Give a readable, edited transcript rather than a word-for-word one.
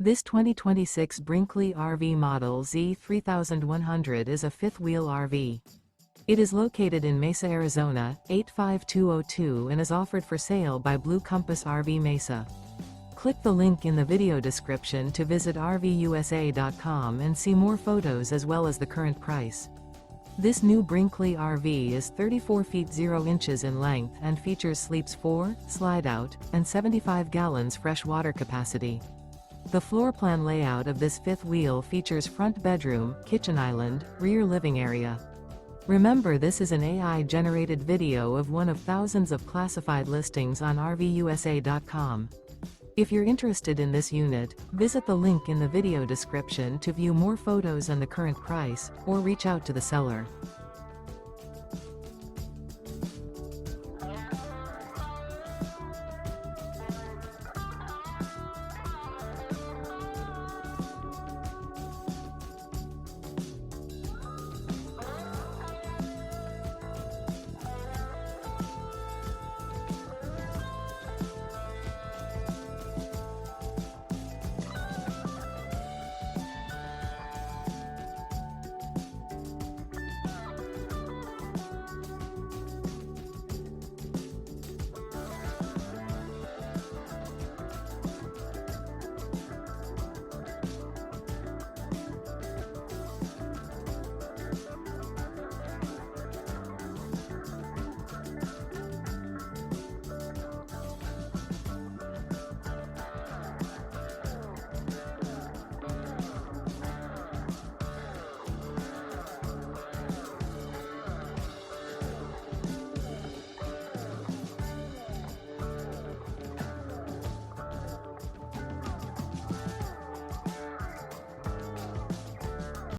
This 2026 Brinkley RV Model Z 3100 is a fifth-wheel RV. It is located in Mesa, Arizona, 85202 and is offered for sale by Blue Compass RV Mesa. Click the link in the video description to visit RVUSA.com and see more photos as well as the current price. This new Brinkley RV is 34 feet 0 inches in length and features sleeps 4, slide-out, and 75 gallons fresh water capacity. The floor plan layout of this fifth wheel features front bedroom, kitchen island, rear living area. Remember, this is an AI-generated video of one of thousands of classified listings on RVUSA.com. If you're interested in this unit, visit the link in the video description to view more photos and the current price, or reach out to the seller.